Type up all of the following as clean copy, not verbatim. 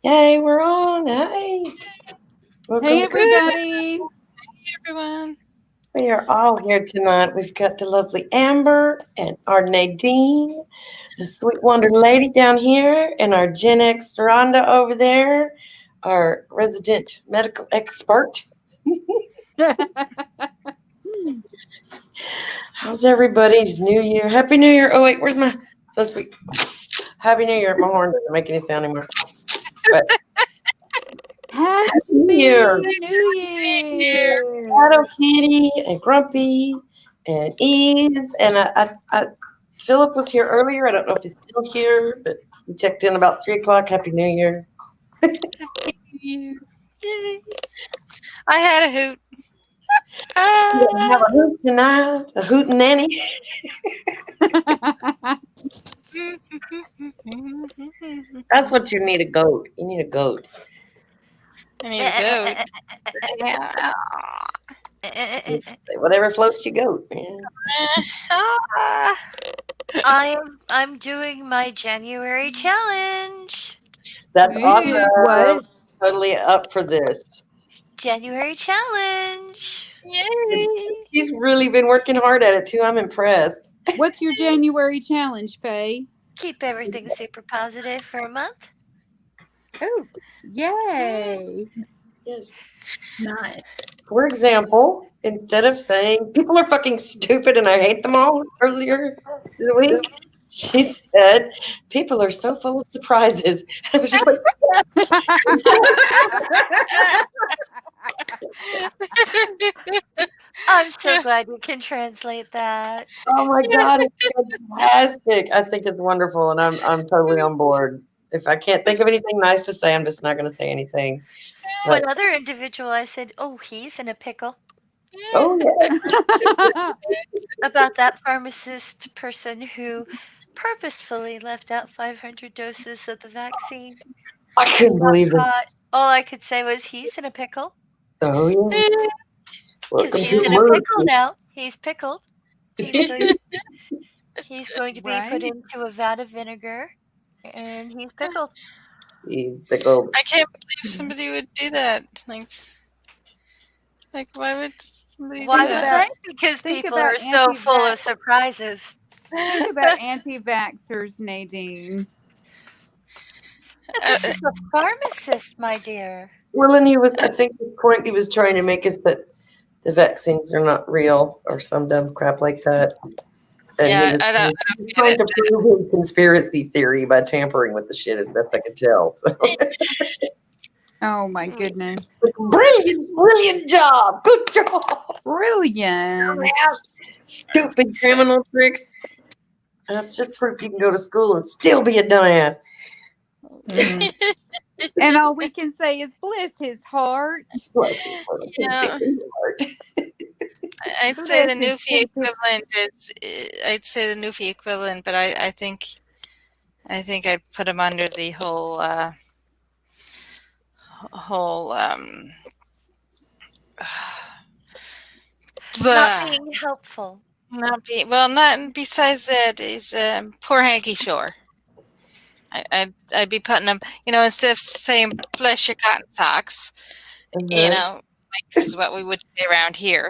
Yay, we're on. Hey. Welcome Hey, to Good everybody. everyone. We are all here tonight. We've got the lovely Amber and our Nadine, the sweet wonder lady down here, and our Gen X Rhonda over there, our resident medical expert. How's everybody's New Year? Happy New Year. Oh, wait, where's my supposed to be? Happy New Year. My horn doesn't make any sound anymore. But Happy Happy New Year. New Here. Shadow Year. Kitty and Grumpy and Ease and Philip was here earlier. I don't know if he's still here, but we checked in about 3 o'clock. Happy New Year! Yay. I had a hoot. You gonna have Ah. a hoot tonight? A hoot nanny? That's what you need. A goat. You need a goat. I need a goat. Whatever floats your goat, man. Ah. I'm doing my January challenge. That's awesome. Ooh, what? Totally up for this. January challenge. Yay. She's really been working hard at it too. I'm impressed. What's your January challenge, Faye? Keep everything super positive for a month. Oh, yay. Yes. Nice. For example, instead of saying people are fucking stupid and I hate them all earlier this week, she said people are so full of surprises. I was just like, I'm so glad you can translate that. oh my god, it's fantastic. I think it's wonderful, and I'm totally on board. If I can't think of anything nice to say, I'm just not going to say anything. But One other individual, I said, "Oh, he's in a pickle." oh yeah, About that pharmacist person who purposefully left out 500 doses of the vaccine. I couldn't Got believe it. caught. All I could say was, "He's in a pickle." Oh yeah, Because welcome he's to in a pickle America. now. He's pickled. He's going. He's going to be put Right? into a vat of vinegar, and he's pickled. He's pickled. I can't believe somebody would do that. Like why would somebody Why do Think would that? they? about Because think people are about so full of anti-vax. surprises. Think about anti-vaxxers, Nadine. This is a pharmacist, my dear. Well, and he was. I think his point he was trying to make is that the vaccines are not real or some dumb crap like that. And he Yeah, was I don't get trying it. to prove his conspiracy theory by tampering with the shit as best I could tell. So Oh my goodness. brilliant job. Good job. Brilliant. Stupid criminal tricks. That's just proof you can go to school and still be a dumbass. Mhm. And all we can say is bless his heart. Yeah. I'd say the Bless his Newfie stupid. equivalent is. I'd say the Newfie equivalent, but I think I put him under the whole Not blah. being helpful. Not be well. Not besides that is poor Hanky Shore. I'd be putting him. Instead of saying bless your cotton socks, like this is what we would say around here.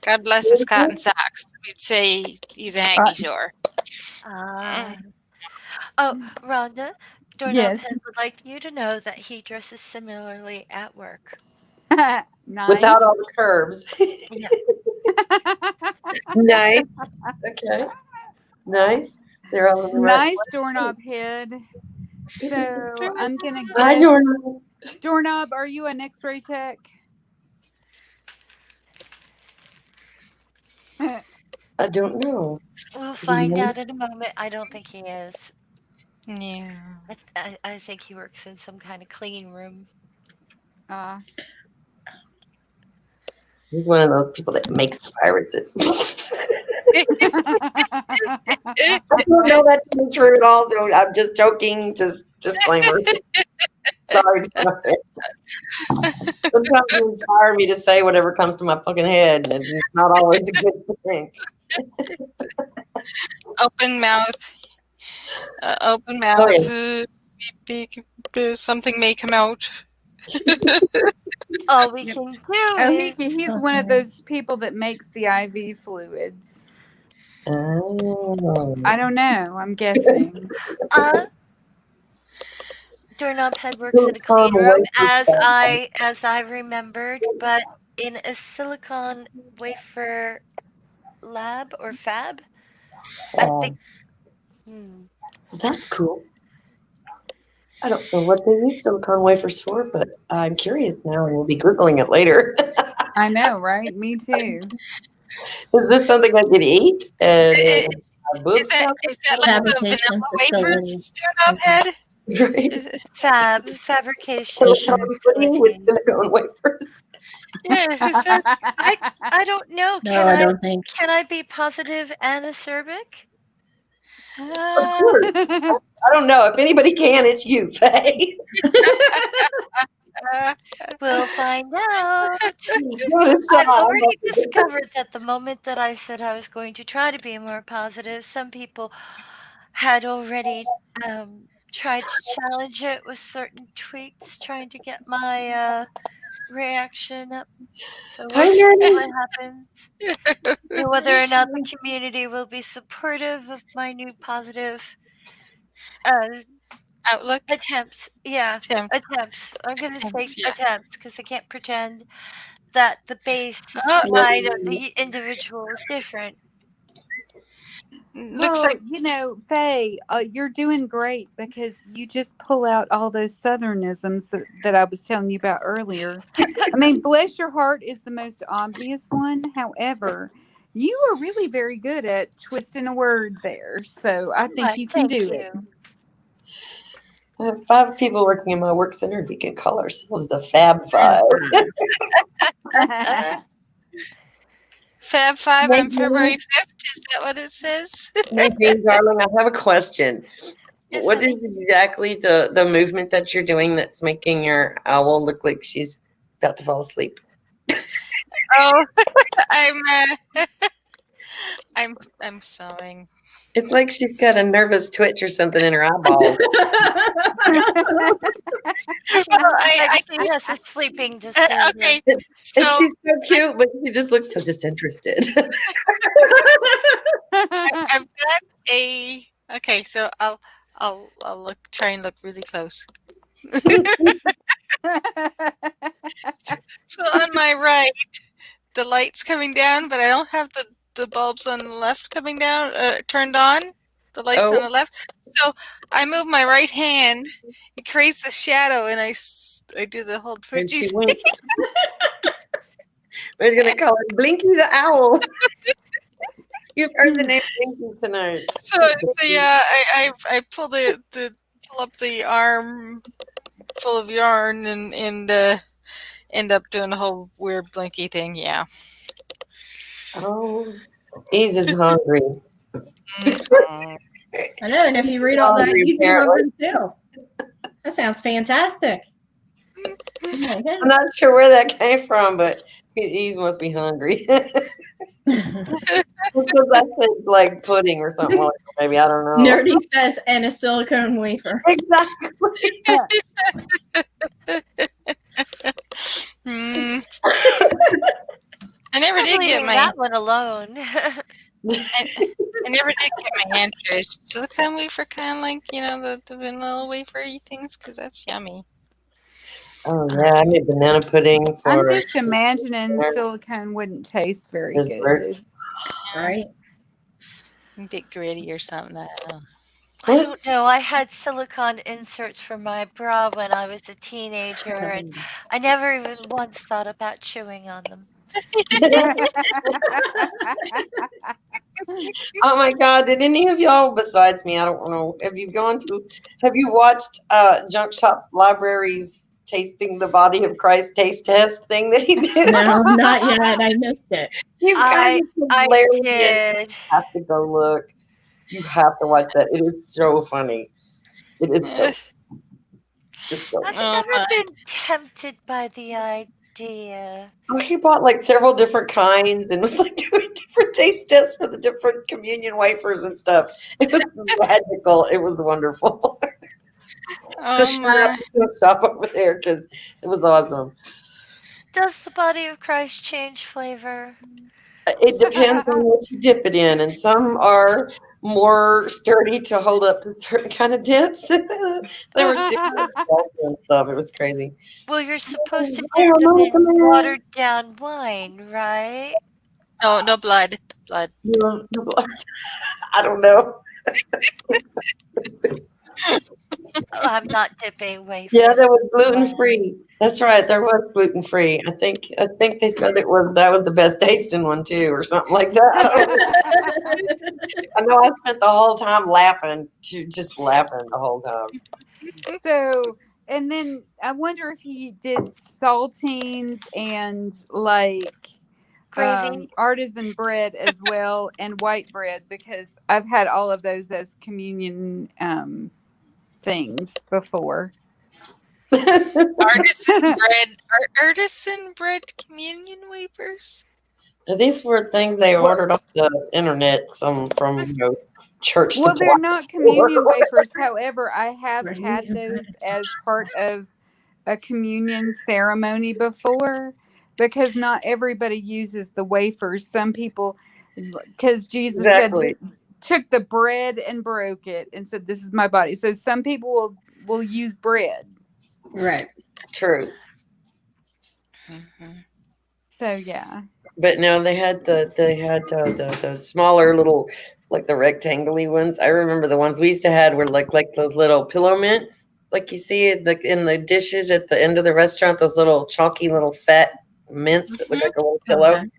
God bless his cotton socks. We'd say he's a Hanky Shore. Ah. Oh, Rhonda, Doorknob Yes. Head would like you to know that he dresses similarly at work. Nice. Without all the curves. Yeah. Nice. Okay. Nice. They're all in the right Nice place. doorknob head. So I'm gonna Hi, guess. Jordan. Doorknob, are you an X-ray tech? I don't know. We'll find out in a moment. I don't think he is. Yeah. I think he works in some kind of clean room. uh, He's one of those people that makes viruses. I don't know that to be true at all, so I'm just joking. Just disclaimer. Sorry. Sometimes you inspire me to say whatever comes to my fucking head, and it's not always a good thing. Open mouth. Open Oh, mouth. yeah. something may come out. All we Yep. can do Oh, is he's one of those people that makes the IV fluids. Oh. I don't know. I'm guessing. uh Doorknob Head works in a clean Silicone room wafer as I remembered, but in a silicon wafer lab or fab, I fab. think. Hmm. That's cool. I don't know what they use silicone wafers for, but I'm curious now, and we'll be Googling it later. I know, right? Me too. Is this something I could eat? And I- our boobs count? is I that don't like know. the Fabrication vanilla facility. wafers, Doorknob Head? Right? Fabrication Silicone pudding with facility. silicone wafers. Yeah, is that? I I don't know. No, I don't think. Can I be positive and acerbic? Of course. I don't know. If anybody can, it's you, Faye. Uh, We'll find out. Give it a shot. I've I'm already about to- discovered that the moment that I said I was going to try to be more positive, some people had already tried to challenge it with certain tweets, trying to get my reaction up. So Hi, we'll see Nerdy. what happens. See whether or not the community will be supportive of my new positive uh, Outlook attempts. Yeah, attempt. attempts. I'm gonna say Attempts, yeah. attempts because I can't pretend that the base Oh, mind of the individual is different. looks Well, like Faye, you're doing great because you just pull out all those Southernisms that I was telling you about earlier. I mean, bless your heart is the most obvious one. However, you are really very good at twisting a word there. So I think Why, you can thank do it. you. I have 5 people working in my work center. We can call ourselves the Fab Five. uh, Fab Five on February Nadine, 5th. Is that what it says? Nadine, darling, I have a question. Yes, What is honey. exactly the movement that you're doing that's making your owl look like she's about to fall asleep? Oh, I'm I'm sewing. It's like she's got a nervous twitch or something in her eyeball. She Well, looks like she has a sleeping disorder. okay. And So she's so cute, but she just looks so disinterested. I've got a. Okay, so I'll try and look really close. So on my right, the light's coming down, but I don't have the bulbs on the left coming down turned on. The lights on Oh, the left. So I move my right hand. It creates a shadow, and I do the whole and twitchy. she winks. We're gonna call her Blinky the Owl. You've heard the name Blinky tonight. So yeah, I pull up the arm full of yarn and end up doing a whole weird blinky thing. Yeah. Oh, he's just hungry. Mhm. I know, and if you read all that, Hungry, you'd be apparently. hungry too. That sounds fantastic. Oh my I'm goodness. not sure where that came from, but he must be hungry. Because I said like pudding or something like that. Maybe I don't know. Nerdy says, and a silicone wafer. Exactly. Mm, I never I'm did get leaving my that one alone. I never did get my answer. Is silicone wafer kind of like the vanilla wafery things? Because that's yummy. Oh yeah, I made banana pudding I'm for just imagining silicone wouldn't taste very dessert. good. Right? A bit gritty or something. I don't know. I don't know. I had silicone inserts for my bra when I was a teenager, and I never even once thought about chewing on them. Oh my God! Did any of y'all besides me? I don't know. Have you watched Junk Shop Library's Tasting the Body of Christ taste test thing that he did? No, not yet. I missed it. You guys I are hilarious. did. You have to go look. You have to watch that. It is so funny. It is so just so I've funny. Oh never my! been tempted by the idea. Oh, he bought like several different kinds and was like doing different taste tests for the different communion wafers and stuff. It was magical. It was wonderful. Oh Just my. shop over there because it was awesome. Does the body of Christ change flavor? It depends on what you dip it in, and some are more sturdy to hold up to certain kind of dips. There were different salsa and stuff. It was crazy. Well, you're supposed to Hey, dip them harmonica in man. watered down wine, right? No, no blood. Blood. I don't know. Oh, I'm not dipping Yeah, wafers there was in gluten blood. free. That's right. There was gluten free. I think they said that was the best tasting one too, or something like that. I don't know. I know I spent the whole time just laughing the whole time. So, and then I wonder if he did saltines and like Gravy. artisan bread as well and white bread because I've had all of those as communion things before. Artisan bread communion wafers. These were things they Well, ordered off the internet, some from church well, supply they're not store. communion wafers. However, I have Right. had those as part of a communion ceremony before because not everybody uses the wafers. Some people, because Jesus said, Exactly. took the bread and broke it and said, "This is my body." So some people will use bread. Right. True. Mhm. So yeah. But no, they had the smaller little, like the rectangular ones. I remember the ones we used to had were like those little pillow mints, like you see it like in the dishes at the end of the restaurant. Those little chalky little fat mints that look Mhm. like a little pillow. Okay.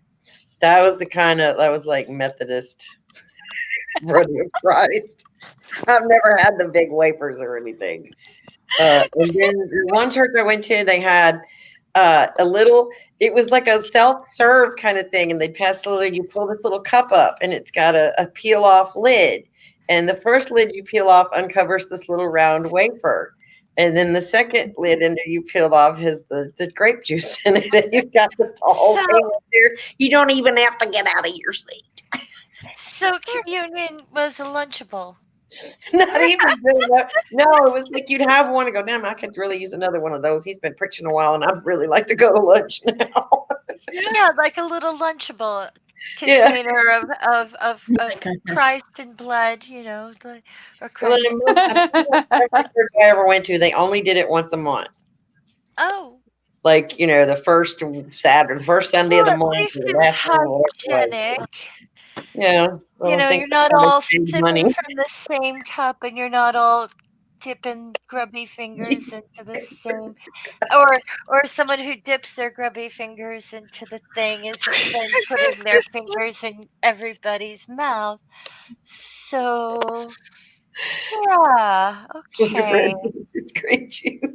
That was like Methodist Brother of Christ. I've never had the big wafers or anything. And then the one church I went to, they had a little. It was like a self-serve kind of thing, and they pass the little. You pull this little cup up, and it's got a peel-off lid. And the first lid you peel off uncovers this little round wafer. And then the second lid under you peel off has the grape juice in it. And you've got the So, whole thing up there. You don't even have to get out of your seat. so communion was a Lunchable. Not even doing that. No, it was like you'd have one and go, damn, I could really use another one of those. He's been preaching a while, and I'd really like to go to lunch now. Yeah, like a little Lunchable Yeah. container of My goodness. Christ and blood, or Well, then Christ. every church I ever went to, they only did it once a month. Oh, Like, the first Saturday, the first Sunday of well, the at month, least or the it's last one, or whatever it hygienic. was. Yeah. I don't think You're that's not how they all save sipping money. from the same cup and you're not all dipping grubby fingers into the same or someone who dips their grubby fingers into the thing isn't then putting their fingers in everybody's mouth. So, yeah, okay. It's great juice.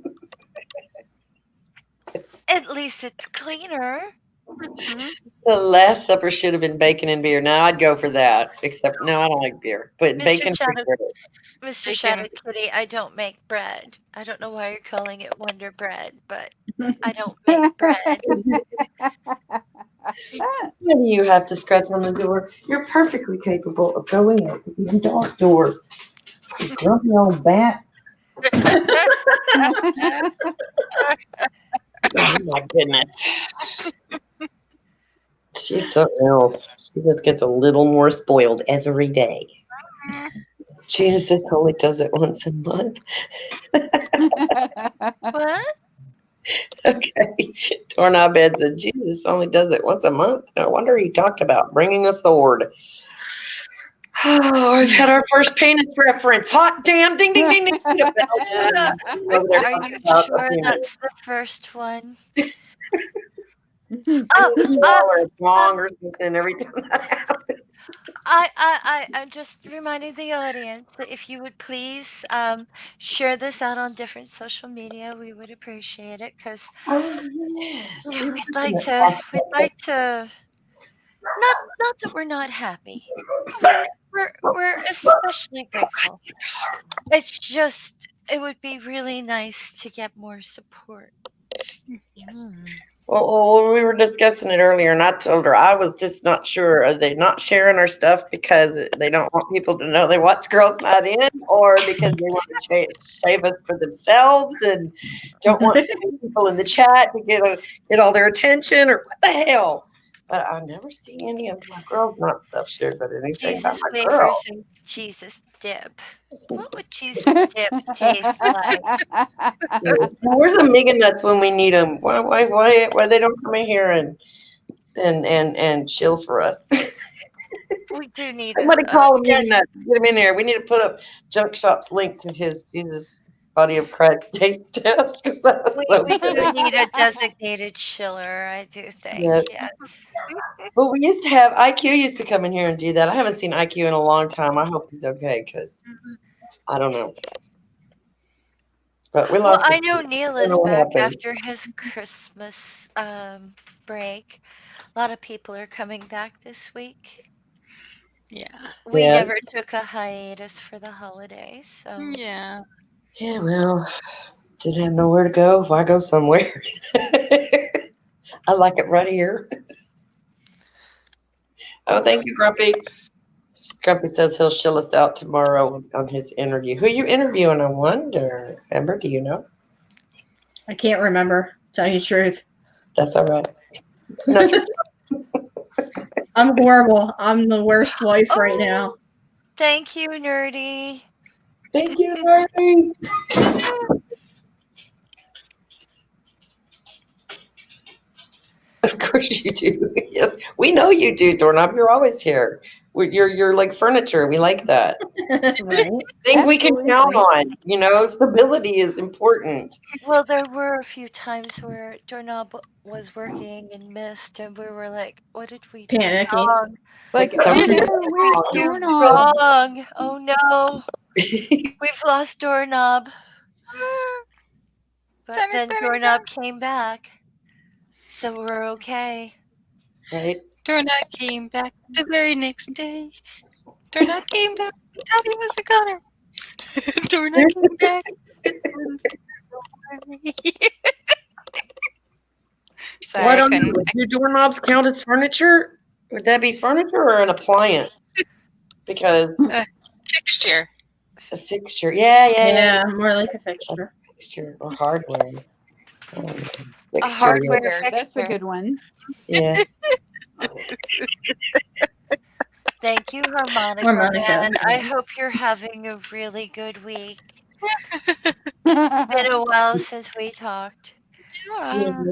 At least it's cleaner. Mhm. The Last Supper should have been bacon and beer. Now I'd go for that. Except, no, I don't like beer. But Mr. bacon for Shadow sure. Mr. Shadow Bacon. Kitty, I don't make bread. I don't know why you're calling it Wonder Bread, but I don't make bread. Why do you have to scratch on the door? You're perfectly capable of going out to the dog door. You grumpy old bat. Oh my goodness. She's something else. She just gets a little more spoiled every day. Jesus only does it once a month. What? Okay. Doorknob Ed said, Jesus only does it once a month. No wonder he talked about bringing a sword. Oh, we've had our first penis reference. Hot damn, ding, ding, ding, ding. Ding, a bell. Over there Are talking you about a sure penis. that's the first one? I Oh, need a uh, bell or a gong um, or something every time that happens. I'm just reminding the audience that if you would please share this out on different social media, we would appreciate it because Oh, yes. We were we'd like to not that we're not happy. We're especially grateful. It's just it would be really nice to get more support. Mm. Well, we were discussing it earlier, and I told her I was just not sure. Are they not sharing our stuff because they don't want people to know they watch Girls Not In, or because they want to save us for themselves and don't want too many people in the chat to get all their attention, or what the hell? But I never see any of my Girls Not stuff shared, but anything about Jesus my girl. wafers and Jesus dip. What would Jesus dip taste like? Yeah. Well, where's the mega nuts when we need them? Why they don't come in here and chill for us? We do need Somebody a call him Mega Nuts. Get him in here. We need to put up Junk Shop's link to his Jesus body of Christ taste test because that was so we do good. need a designated chiller, I do think, Yeah. yes. But we used to have IQ used to come in here and do that. I haven't seen IQ in a long time. I hope he's okay because I don't know. But we Well, lost him. I know Neil I don't is know what back happened. after his Christmas break. A lot of people are coming back this week. Yeah. We Yeah. never took a hiatus for the holidays, so Yeah. Yeah, well, didn't have nowhere to go. Why go somewhere? I like it right here. Oh, thank you, Grumpy. Grumpy says he'll shill us out tomorrow on his interview. Who you interviewing? I wonder. Amber, do you know? I can't remember. Tell you the truth. That's all right. It's not your I'm horrible. I'm the worst wife right now. Oh, thank you, Nerdy. Thank you, Larry. Of course you do. Yes, we know you do, Doorknob. You're always here. You're like furniture. We like that. Right? Things we can count Absolutely. on. You know, stability is important. Well, there were a few times where doorknob was working and missed, and we were like, "What did we do Panicking. wrong? Like Like, oh something no, where's Do doorknob? wrong? Oh no, we've lost doorknob." But Dun it, then dun it, doorknob came back, so we're okay. right? Doorknob came back the very next day. Doorknob came back. He thought he was a gunner. Doorknob came back. Well, I Sorry, I don't couldn't. know. Do doorknobs count as furniture? Would that be furniture or an appliance? Because Fixture. a fixture. Yeah. Yeah, more like a fixture. Fixture or hardware. I don't know. A Fixture, yeah. hardware There, that's a fixture. good one. Yeah. Thank you, Harmonica Harmonica. Man. I hope you're having a really good week. Been a while since we talked. Yeah.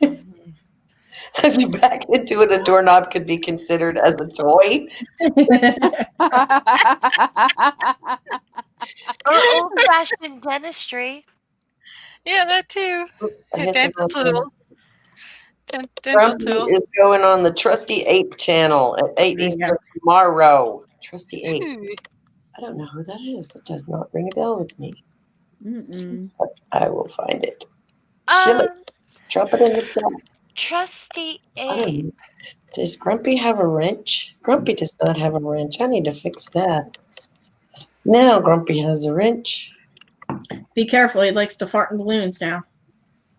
Yeah. If you back into it, a doorknob could be considered as a toy. Or old-fashioned dentistry. Yeah, that too. Oops, I A hit the dental wrong thing. tool. Dental Grumpy tool. is going on the Trusty Ape channel at 8 There you go. Eastern tomorrow. Trusty Ape. Ooh. I don't know who that is. That does not ring a bell with me. Mm-mm. But I will find it. Shill it. Drop it in the chat. Trusty I don't Ape. know. Does Grumpy have a wrench? Grumpy does not have a wrench. I need to fix that. Now Grumpy has a wrench. Be careful. He likes to fart in balloons now.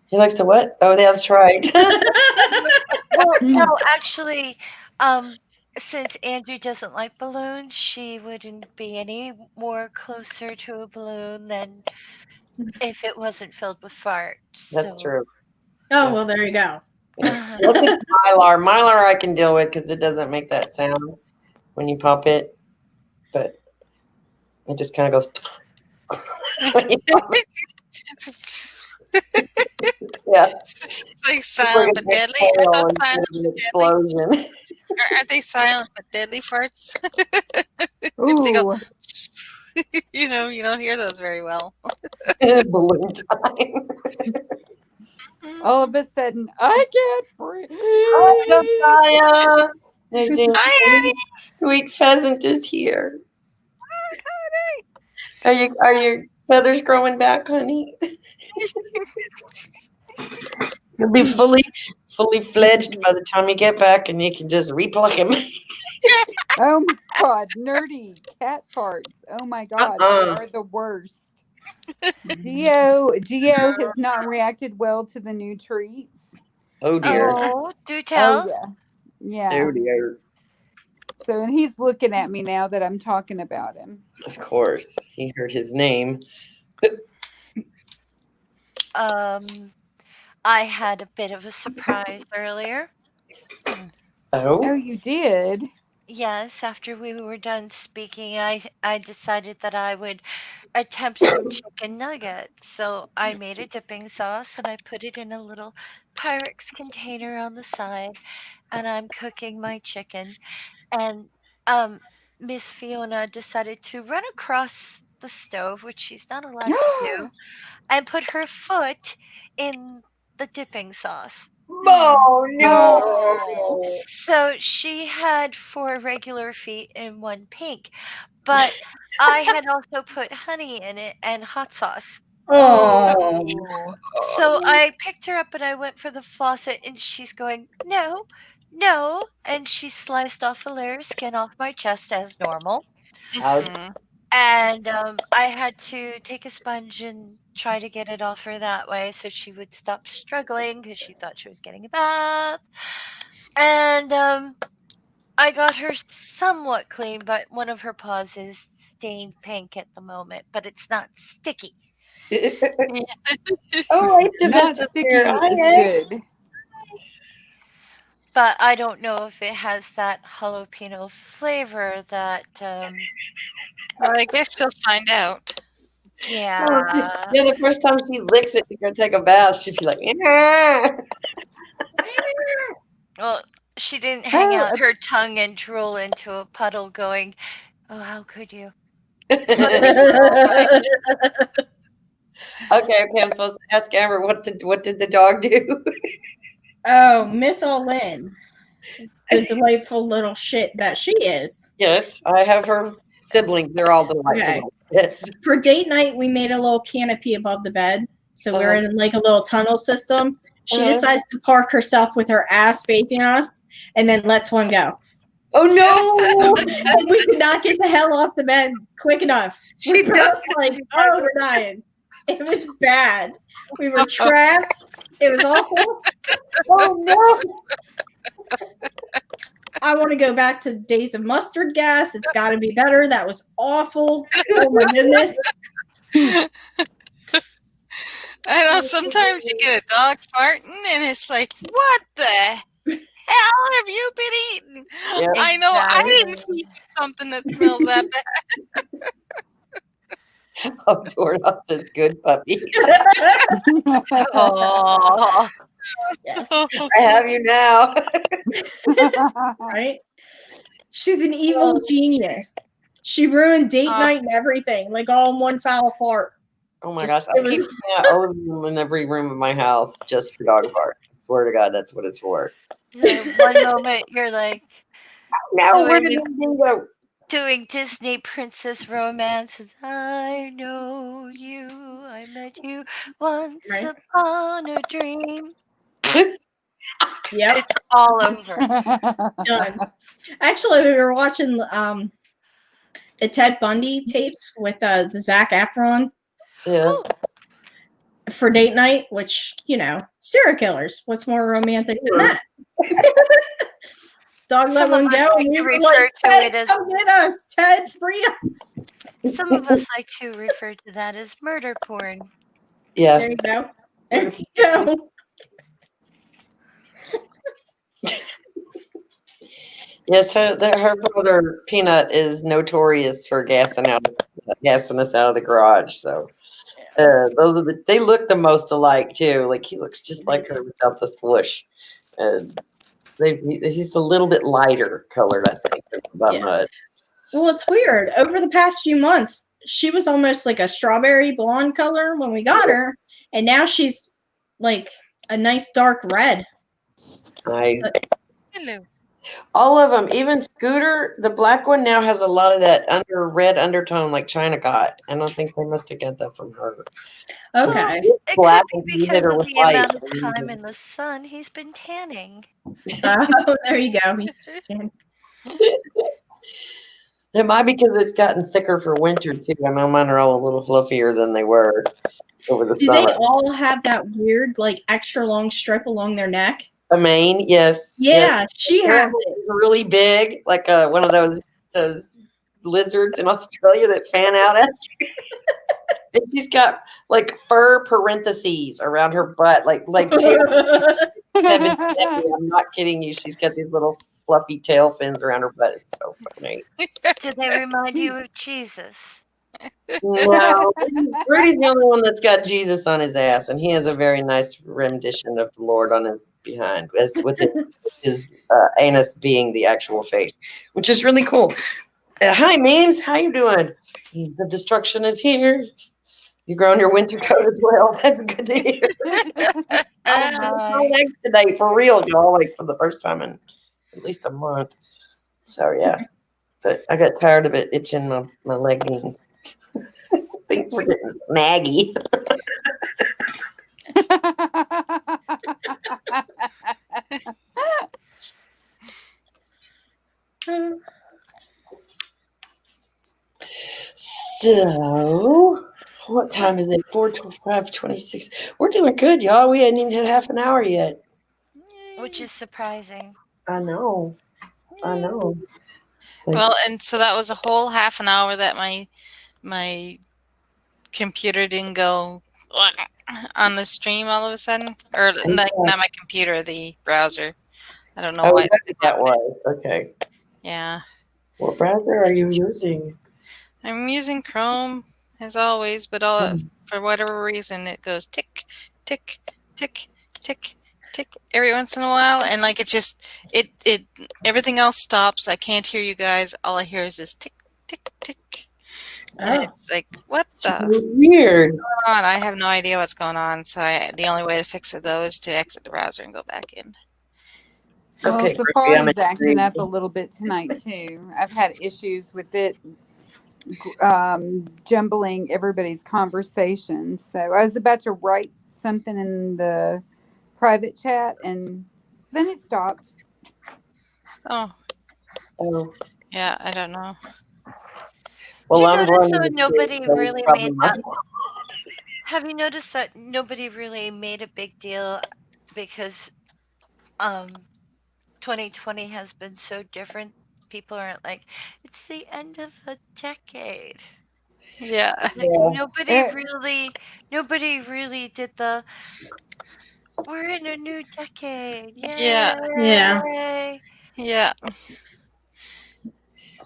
He likes to what? Oh, that's right. Well, no, actually, since Andrew doesn't like balloons, she wouldn't be any more closer to a balloon than if it wasn't filled with fart. That's So, true. Oh, well, there you go. Yeah. Well, it's Mylar. Mylar I can deal with because it doesn't make that sound when you pop it. But it just kind of goes. when you pop it. Yeah. It's like It's like silent an but deadly. Are exhale those instead silent of an but deadly? explosion. Are they silent but deadly farts? If they go, Ooh. you don't hear those very well. Balloon time. All of a sudden, I can't Oh, breathe. Nadine, Hi, Annie. sweet pheasant is here. Are your feathers growing back, honey? You'll be fully fledged by the time you get back, and you can just repluck him. Oh my god, nerdy cat farts. Oh my god, they Uh-uh. are the worst. Geo has not reacted well to the new treats. Oh dear. Oh, do Oh tell. yeah. Yeah. Oh dear. So and he's looking at me now that I'm talking about him. Of course, he heard his name. Um, I had a bit of a surprise earlier. Oh, Oh. you did? Yes, after we were done speaking, I decided that I would attempt some chicken nuggets. So I made a dipping sauce and I put it in a little Pyrex container on the side, and I'm cooking my chicken. And um, Miss Fiona decided to run across the stove, which she's not allowed to do, and put her foot in the dipping sauce. Oh no. Oh. So she had 4 regular feet and 1 pink, but I had also put honey in it and hot sauce. Oh. Oh. So I picked her up and I went for the faucet, and she's going, no, no. And she sliced off a layer of skin off my chest as normal. Ouch. And I had to take a sponge and try to get it off her that way so she would stop struggling because she thought she was getting a bath. And I got her somewhat clean, but one of her paws is stained pink at the moment, but it's not sticky. Oh, I Not here. sticky is Hi, good. But I don't know if it has that jalapeno flavor that, Well, I guess you'll find out. Oh, yeah. yeah, the first time she licks it to go take a bath, she'd be like, "Yeah." Well, she didn't hang Oh, out her tongue and drool into a puddle going, oh, how could you? So at least Okay, I'm supposed to ask Amber what did the dog do? Oh, Miss Olin, the delightful little shit that she is. Yes, I have her siblings. They're all delightful Okay. little kids. For date night, we made a little canopy above the bed. So we're in like a little tunnel system. She decides to park herself with her ass facing us and then lets one go. Oh no! And we could not get the hell off the bed quick enough. She We're does. both like, oh, we're dying. It was bad. We were trapped. It was awful. Oh no! I want to go back to days of mustard gas. It's got to be better. That was awful. Oh my goodness. I know sometimes you get a dog farting and it's like, what the hell have you been eating? Yep. I know I didn't Exactly. feed you something that smells that bad. Oh, Dornoff says good puppy. Oh, Yes. I have you now. Right? She's an evil genius. She ruined date night and everything, like all in one foul fart. Oh my Just- gosh! I it was- keep ozone in every room of my house just for dog fart. I swear to God, that's what it's for. so one moment you're like Now where did doing, the go? doing Disney princess romances. I know you. I met you once Right. upon a dream. Yep. It's all over. Done. Actually, we were watching the Ted Bundy tapes with the Zac Efron Yeah. for date night, which, serial killers. What's more romantic than that? Dog let Some one of us go, like and we to were refer like, to Ted, it as come get us. Ted, free us. some of us like to refer to that as murder porn. Yeah. There you go. There you go. Yes, her brother Peanut is notorious for gassing us out of the garage. So they look the most alike too. Like he looks just like her without the swoosh. And he's a little bit lighter colored, I think, than Yeah. Mud. Well, it's weird. Over the past few months, she was almost like a strawberry blonde color when we got her, and now she's like a nice dark red. Nice. Hello. All of them, even Scooter, the black one, now has a lot of that red undertone like China got. I don't think they must have got that from her. Okay. It Black could and be you hit because her of with the white. amount of time in the sun he's been tanning. Oh, there you go. It might be because it's gotten thicker for winter too. I know mine are all a little fluffier than they were over the Do summer. they all have that weird, like, extra long strip along their neck? A mane, yes. Yeah, she has it. Really big, like one of those lizards in Australia that fan out at you. And she's got like fur parentheses around her butt, like tail. 70, I'm not kidding you. She's got these little fluffy tail fins around her butt. It's so funny. Do they remind you of Jesus? No, Rudy's the only one that's got Jesus on his ass, and he has a very nice rendition of the Lord on his behind, with his anus being the actual face, which is really cool. Hi, Means. How you doing? Means of Destruction is here. You growing your winter coat as well. That's good to hear. I was Hi. legs today for real, y'all. Like for the first time in at least a month. So yeah, but I got tired of it itching my leggings. Things were getting snaggy. So, what time is it? 4:25:26. We're doing good, y'all. We hadn't even had half an hour yet. Which is surprising. I know. I know. Well, and so that was a whole half an hour that my computer didn't go on the stream all of a sudden, or not my computer, the browser. I don't know Oh, why. that's that was. Okay. Yeah, What browser are you using? I'm using Chrome as always, but for whatever reason it goes tick, tick, tick, tick, tick every once in a while, and like it everything else stops. I can't hear you guys. All I hear is this tick, tick, tick, and it's like, what the Weird. on? I have no idea what's going on. So the only way to fix it though is to exit the browser and go back in. Well, Okay, Safari's acting up a little bit tonight too. I've had issues with it jumbling everybody's conversation. So I was about to write something in the private chat and then it stopped. Oh, Oh. yeah, I don't know. Well, you I'm notice going how to nobody really probably made that? Have you noticed that nobody really made a big deal because 2020 has been so different? People aren't like, it's the end of a decade. Yeah. Like Yeah. nobody really did the we're in a new decade. Yeah. Yeah. Yay. Yeah.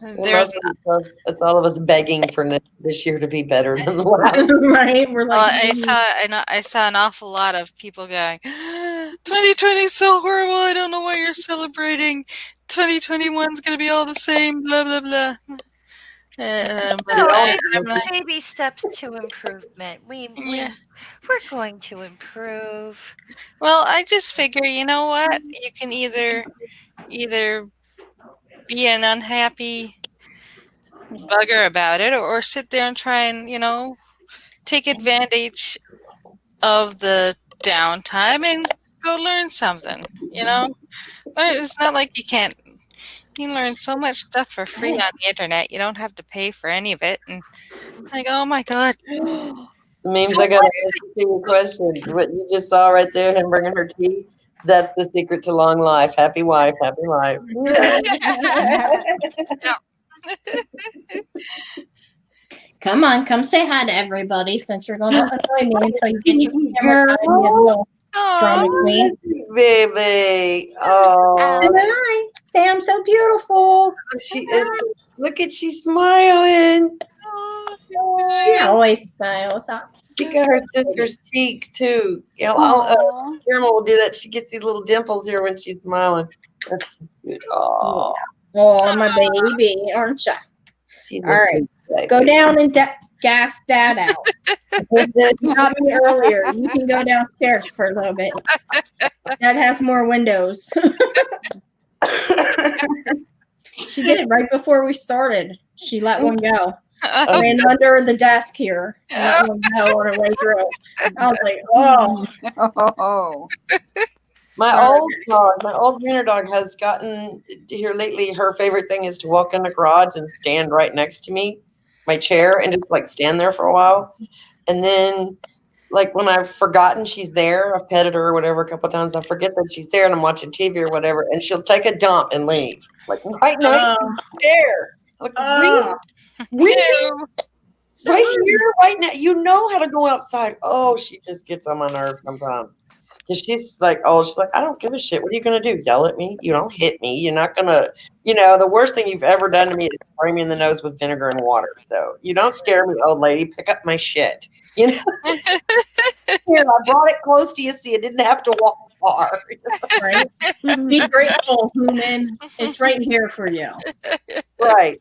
Well, There's mostly because it's all of us begging for this year to be better than the last. Right? We're like, I saw an awful lot of people going, 2020 is so horrible. I don't know why you're celebrating. 2021 is going to be all the same. Blah blah blah. But No, I'm it's like, baby steps to improvement. yeah. We're going to improve. Well, I just figure, you know what? You can either be an unhappy bugger about it, or sit there and try and take advantage of the downtime and go learn something. But it's not like you can't. You can learn so much stuff for free on the internet. You don't have to pay for any of it. And like, oh my god, Memes, I got to answer to your question. What you just saw right there, him bringing her tea, that's the secret to long life. Happy wife, happy life. come on, come say hi to everybody since you're going to annoy me until you get your camera time, you little drama queen. Baby. Oh, Say hi. Say I'm so beautiful. she is. Look at she's smiling. She always smiles. She got her sister's cheeks too. Caramel will do that. She gets these little dimples here when she's smiling. That's cute. Oh, Oh, my baby, aren't you? All right, go down and gas Dad out. You got me earlier. You can go downstairs for a little bit. Dad has more windows. She did it right before we started. She let one go. Ran under the desk here and let one go on her way through. I was like, oh. My Smart. old dog, my old wiener dog has gotten here lately. Her favorite thing is to walk in the garage and stand right next to me, my chair, and just like stand there for a while. And then, like when I've forgotten she's there, I've petted her or whatever a couple of times. I forget that she's there and I'm watching TV or whatever, and she'll take a dump and leave, like right next to Oh, the chair. I'm like, really, oh, really, Ew. so right rude. here, right now. You know how to go outside. Oh, she just gets on my nerves sometimes. Because she's like, oh, she's like, I don't give a shit. What are you going to do? Yell at me? You don't hit me. You're not going to, the worst thing you've ever done to me is spray me in the nose with vinegar and water. So you don't scare me, old lady. Pick up my shit. Here, I brought it close to you so you didn't have to walk far. Right? Be grateful, human. It's right here for you. Right.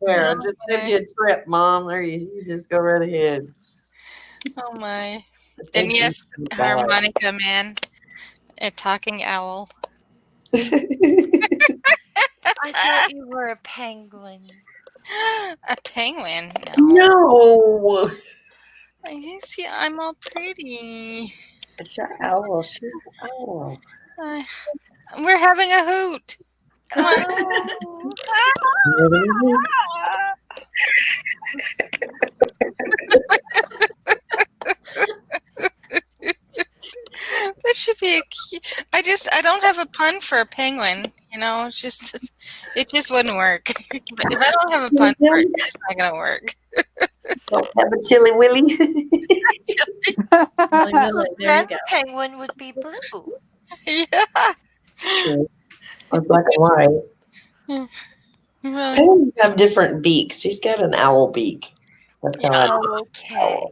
There, I Oh just saved my. you a trip, Mom. There you just go right ahead. Oh my. But And thank you. yes, harmonica man, a talking owl. I thought you were a penguin. A penguin? No. No. You see, I'm all pretty. It's an owl. She's an owl. Uh, we're having a hoot. Come on. Oh, That should be a cute. I don't have a pun for a penguin. It just wouldn't work. But if I don't have a pun for it, it's just not gonna work. Don't have a chilly willy. Really, really, there then you go. the penguin would be blue. Yeah. True. Or black and white. Well, Penguins have different beaks. She's got an owl beak. That's how I know. Okay.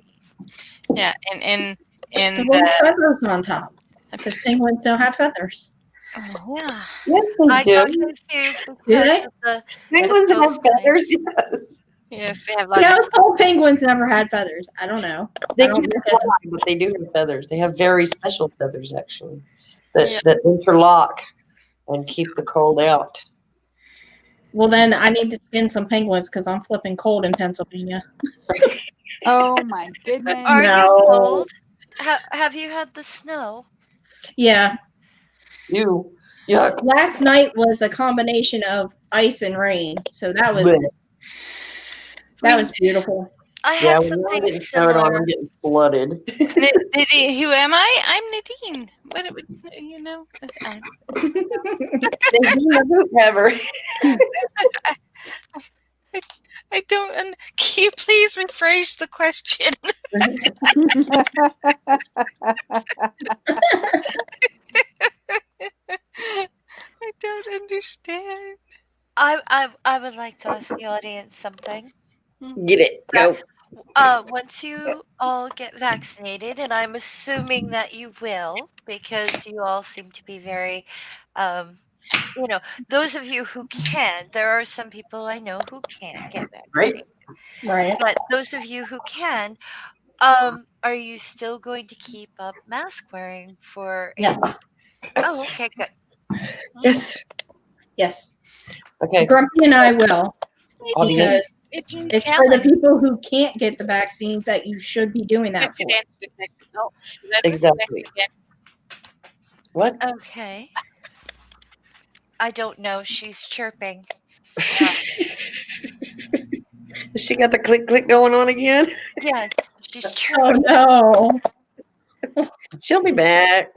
yeah, and in The little the feathers on top. Because penguins don't have feathers. yeah. Yes, I they got do. confused Do because they? of the Penguins have ghost thing. feathers. Yes. Yes, they have See, lots I of. was told penguins never had feathers. I don't know. They I can don't look at fly, them. but they do have feathers. They have very special feathers, actually, Yeah. that interlock and keep the cold out. Well, then I need to spin some penguins because I'm flipping cold in Pennsylvania. Oh my goodness. Are you No. cold? Have you had the snow? Yeah. You, yuck. Last night was a combination of ice and rain. So that Blech. was beautiful. I Yeah, had when I'm something getting snowed on, similar. I'm getting flooded. Nadine, who am I? I'm Nadine. I, Nadine the boot haver. I don't. Can you please rephrase the question? I don't understand. I would like to ask the audience something. Get it. Go. Once you all get vaccinated, and I'm assuming that you will, because you all seem to be very, um, those of you who can, there are some people I know who can't get Right? vaccinated, Right. but those of you who can, are you still going to keep up mask wearing for a? Yes. Oh, okay, good. Yes. Yes. Okay. Grumpy and I will. Audience. Because it's for the people who can't get the vaccines that you should be doing that for. Exactly. What? Okay. I don't know. She's chirping. She got the click click going on again. Yes, she's Oh chirping. no. She'll be back.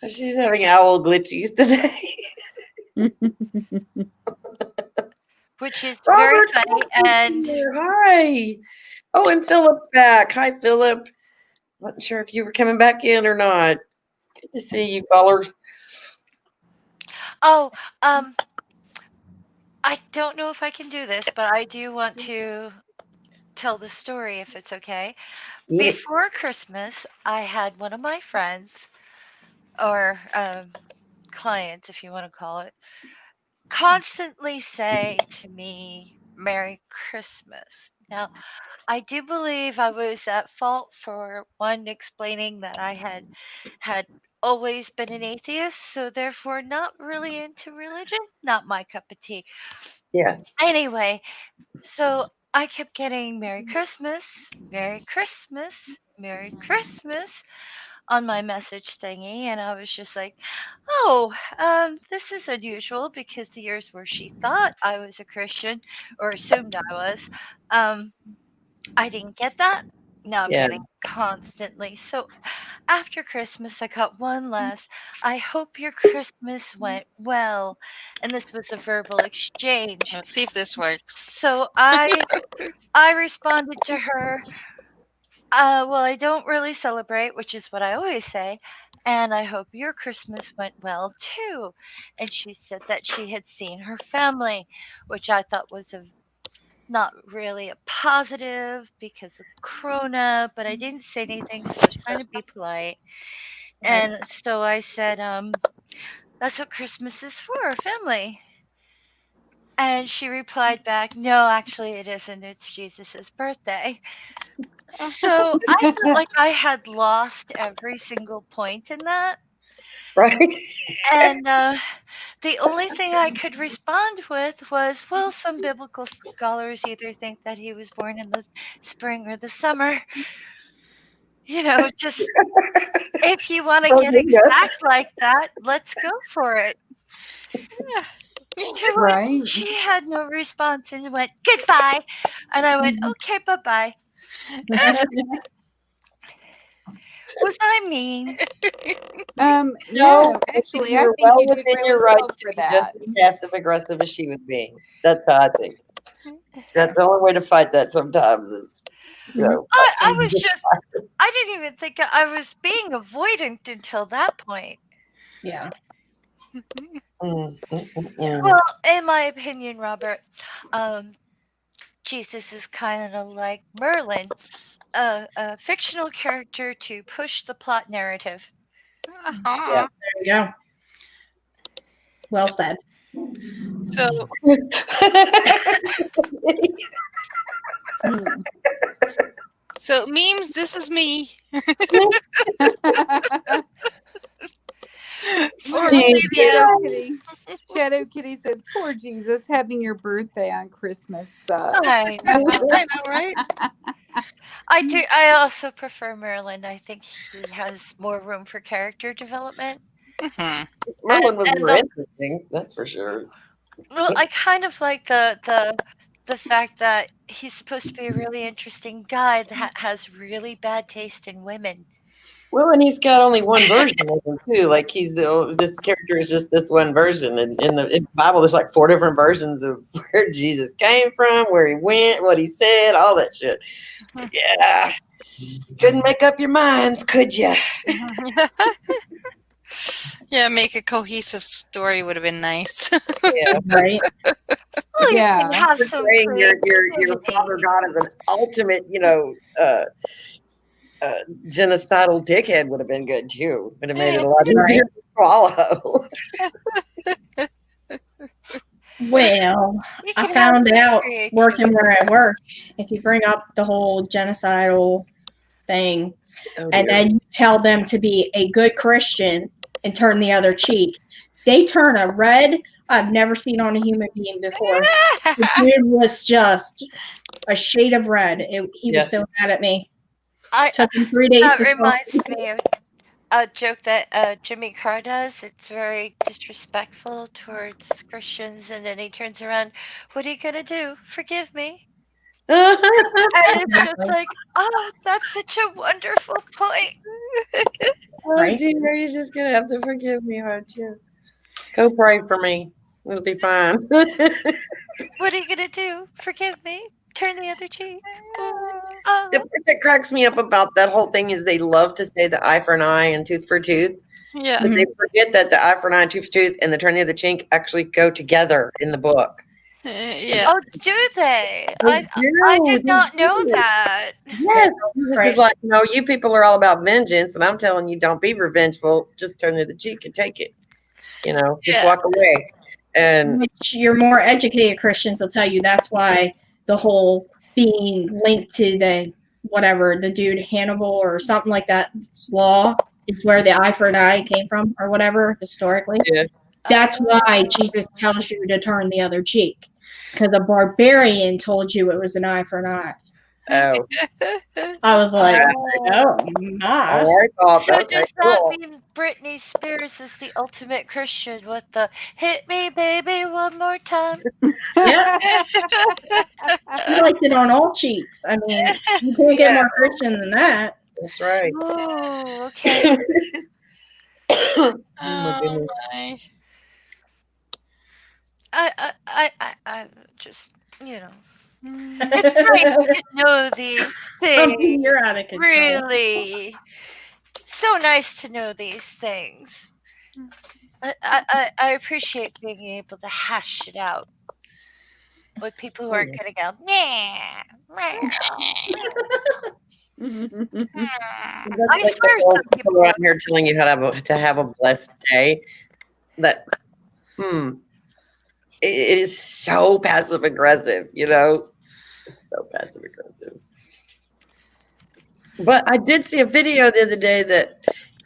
She's having owl glitchies today. Which is very Robert, funny. And hi. Oh, and Philip's back. Hi, Philip. Wasn't sure if you were coming back in or not. Good to see you, fellers. oh, I don't know if I can do this, but I do want to tell the story if it's okay. Yeah. Before Christmas, I had one of my friends or clients, if you want to call it, constantly say to me, Merry Christmas. Now, I do believe I was at fault for one explaining that I had always been an atheist, so therefore not really into religion, not my cup of tea. Yeah. Anyway, so I kept getting Merry Christmas, Merry Christmas, Merry Christmas on my message thingy, and I was just like, oh, this is unusual because the years where she thought I was a Christian or assumed I was, um, I didn't get that. Now I'm Yeah. getting constantly. So after Christmas, I got one last, I hope your Christmas went well. And this was a verbal exchange. Let's see if this works. So I responded to her, well, I don't really celebrate, which is what I always say. And I hope your Christmas went well too. And she said that she had seen her family, which I thought was not really a positive because of Corona, but I didn't say anything because I was trying to be polite. And so I said, that's what Christmas is for, family. And she replied back, no, actually it isn't. It's Jesus's birthday. So I felt like I had lost every single point in that. Right. And the only thing I could respond with was, well, some biblical scholars either think that he was born in the spring or the summer. Just if you want to get exact like that, let's go for it. To which Right. she had no response and went, goodbye. And I went, okay, bye-bye. Was I mean? No, actually, I you're think well you did within really your right well to for be just that. as passive aggressive as she was being. That's how I think. That's the only way to fight that sometimes is, I was just, I didn't even think I was being avoidant until that point. Yeah. Well, in my opinion, Robert, Jesus is kind of like Merlin, a fictional character to push the plot narrative. Yeah. There you go. Well said. So memes, this is me. Shadow Kitty says, "Poor Jesus, having your birthday on Christmas sucks." I know, right? I do. I also prefer Merlin. I think he has more room for character development. Merlin was more interesting, that's for sure. Well, I kind of like the fact that he's supposed to be a really interesting guy that has really bad taste in women. Well, and he's got only one version of him too. Like this character is just this one version, and in the Bible, there's like 4 different versions of where Jesus came from, where he went, what he said, all that shit. Yeah, couldn't make up your minds, could you? Yeah, make a cohesive story would have been nice. Yeah, right. Well, you can have some your father God is an ultimate, genocidal dickhead would have been good too. Would have made it a lot easier to swallow. Well, I found out working where I work, if you bring up the whole genocidal thing, and then you tell them to be a good Christian and turn the other cheek, they turn a red I've never seen on a human being before. The dude was just a shade of red. He was so mad at me. Took him 3 days to reminds me of a joke that Jimmy Carr does. It's very disrespectful towards Christians, and then he turns around, what are you going to do? Forgive me? And it's just like, oh, that's such a wonderful point. Oh, dear, you're just going to have to forgive me, aren't you? Go pray for me. It'll be fine. What are you going to do? Forgive me? Turn the other cheek. The part that cracks me up about that whole thing is they love to say the eye for an eye and tooth for tooth. Yeah. But they forget that the eye for an eye and tooth for tooth and the turn the other cheek actually go together in the book. Yeah. Oh, do they? I did not know that. Yes. This is like, no, you people are all about vengeance, and I'm telling you, don't be revengeful. Just turn the other cheek and take it. Just walk away. And your more educated Christians will tell you that's why the whole being linked to the dude Hannibal or something like that law is where the eye for an eye came from or whatever historically. Yeah. That's why Jesus tells you to turn the other cheek, because a barbarian told you it was an eye for an eye. Oh, I was like, Oh. oh my. I thought, So okay, does that cool. mean Britney Spears is the ultimate Christian with the "Hit me, baby, one more time"? Yeah, he liked it on all cheeks. I mean, you can't get more Christian than that. That's right. Oh, okay. Oh my Oh goodness. my. I just, you know, Mm. it's nice to know these things. You're out of control. Really, so nice to know these things. I appreciate being able to hash it out with people who aren't gonna go, nah, meow. That's I like the swear whole some people people around look. here telling you how to have a blessed day. That it is so passive aggressive, so passive aggressive. But I did see a video the other day that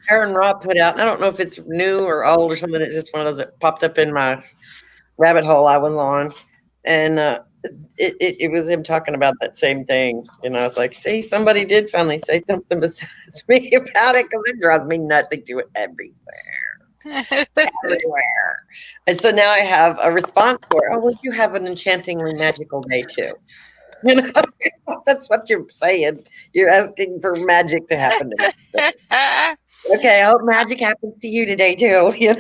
Aaron Robb put out. And I don't know if it's new or old or something. It's just one of those that popped up in my rabbit hole I was on, and it was him talking about that same thing. And I was like, see, somebody did finally say something besides me about it because it drives me nuts. They do it everywhere. And so now I have a response for, oh, well, you have an enchantingly magical day too. You know, that's what you're saying. You're asking for magic to happen to me. Okay, I hope magic happens to you today too. Yeah.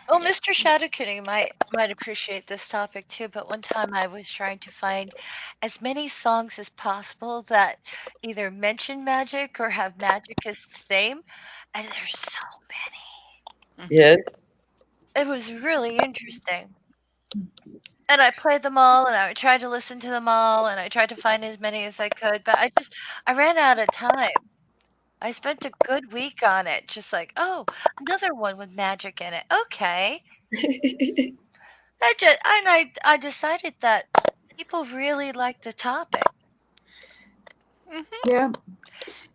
Oh, Mr. Shadowkitty might appreciate this topic too, but one time I was trying to find as many songs as possible that either mention magic or have magic as the theme, and there's so many. Yes. It was really interesting. And I played them all, and I tried to listen to them all, and I tried to find as many as I could, but I ran out of time. I spent a good week on it, just like, oh, another one with magic in it. Okay. I decided that people really like the topic. Yeah.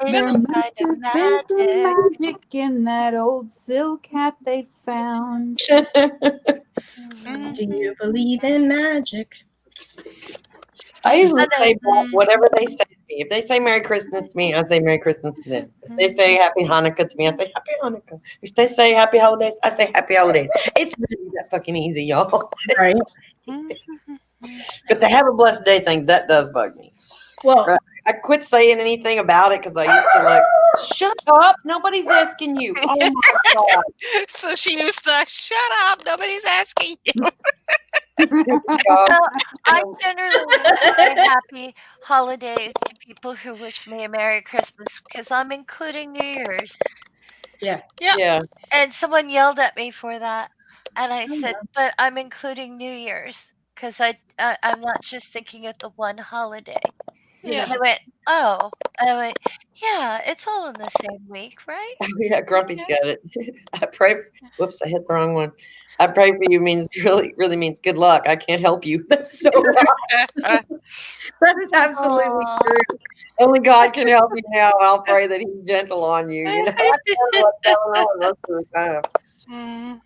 Any There kind must of have been some magic. magic in that old silk hat they found. Mhm. Do you believe in magic? I usually And say then, whatever they say to me. If they say Merry Christmas to me, I say Merry Christmas to them. If they say Happy Hanukkah to me, I say Happy Hanukkah. If they say Happy Holidays, I say Happy Holidays. It's really that fucking easy, y'all. Right. But the Have a Blessed Day thing, that does bug me. Well, Right. I quit saying anything about it because I used to shut up. Nobody's asking you. Oh my God. So she used to shut up. Nobody's asking you. God. well, I generally say happy holidays to people who wish me a Merry Christmas because I'm including New Year's. yeah. Yeah. Yeah. And someone yelled at me for that. And I said, but I'm including New Year's because I'm not just thinking of the one holiday. Yeah. And I went, oh. And I went, yeah, it's all in the same week, right? Yeah, Grumpy's got it. I pray. Whoops, I hit the wrong one. I pray for you means really means good luck. I can't help you. That's so that is absolutely Aw. true. Only God can help you now. I'll pray that He's gentle on you. You know, I don't know what's going on most of the time. Mm.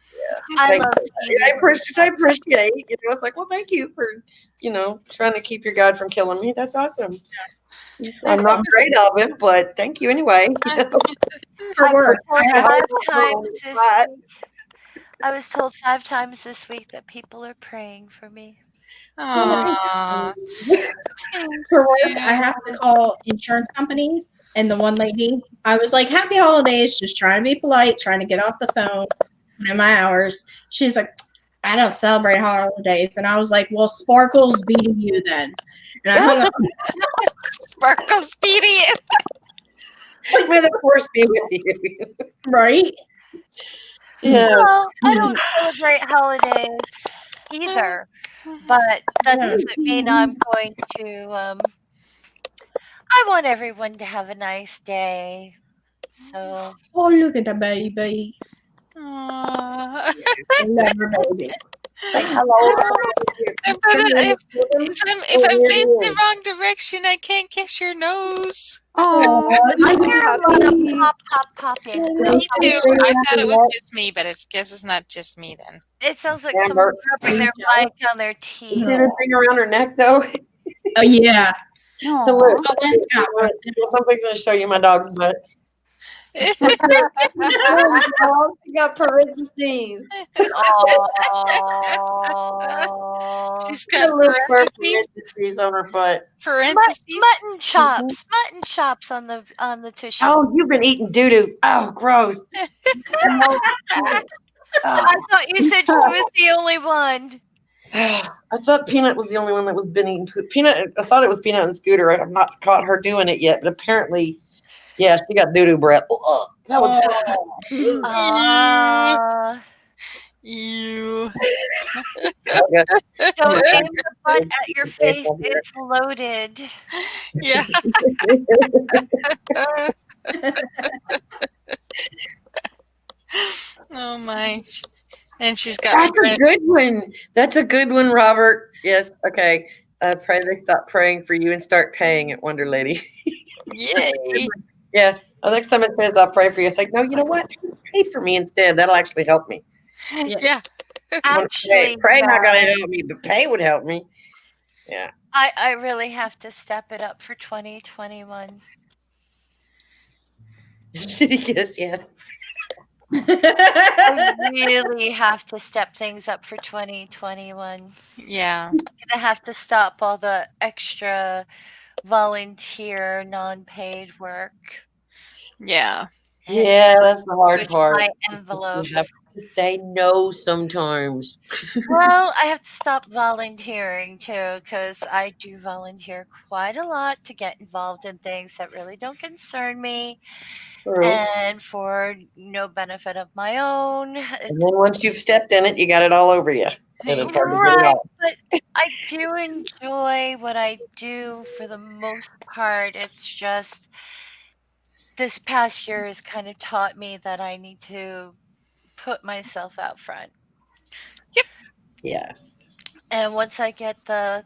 I Thank love you. seeing I it. appreciate. It's like, well, thank you for trying to keep your God from killing me. That's awesome. I'm not afraid of him, but thank you anyway. For work, told I have 5 times this week. I was told 5 times this week that people are praying for me. Aw. for work, I have to call insurance companies, and the one lady, I was like, "Happy holidays," just trying to be polite, trying to get off the phone in my hours. She's like, "I don't celebrate holidays," and I was like, "Well, Sparkle's beating you then," and I hung up. Sparkle's beating it. May the force be with you. Right? Yeah. Well, I don't celebrate holidays either, but that Yeah. doesn't mean I'm going to. I want everyone to have a nice day. So Oh, look at the baby. Aw. I love her baby. Say hello. But if I'm facing the wrong direction, I can't kiss your nose. Oh, I hear a lot of puppy. pop in. Me too. I thought it was just me, but guess it's not just me then. It sounds like Amber. someone rubbing their mic on their You teeth. see the thing around her neck though? Oh yeah. Aw. Look, Oh, Lynn's got one. somebody's going to show you my dog's butt. Oh, she got parentheses. Oh, She's She got got little fur parentheses. parentheses on her butt. Parentheses. mutton chops on the tushy. Oh, you've been eating doo doo. Oh, gross. No. I thought you said she was the only one. I thought Peanut was the only one that was been eating poop. Peanut, I thought it was Peanut and Scooter. I have not caught her doing it yet, but apparently, yeah, she got doo doo breath. Oh, that was. Ah, You. Okay. don't aim the butt at your face. It's loaded. Yeah. Oh my. And she's got That's a friends. good one. That's a good one, Robert. Yes. Okay. Pray they stop praying for you and start paying at Wonder Lady. Yay. Yeah. The next time it says I'll pray for you, it's like, no, you know what? Pay for me instead. That'll actually help me. Yeah. Actually, Pray not yeah, gonna help me, but pay would help me. Yeah. I really have to step it up for 2021. Yes, yeah. I really have to step things up for 2021. Yeah. I'm gonna have to stop all the extra volunteer, non-paid work. Yeah. And Yeah, that's the hard push part. my You envelopes. have to say no sometimes. Well, I have to stop volunteering too, because I do volunteer quite a lot to get involved in things that really don't concern me True. and for no benefit of my own. And then once you've stepped in it, you got it all over you. And it's hard to get it Right, off. but I do enjoy what I do for the most part. It's just this past year has kind of taught me that I need to put myself out front. Yes. And once I get the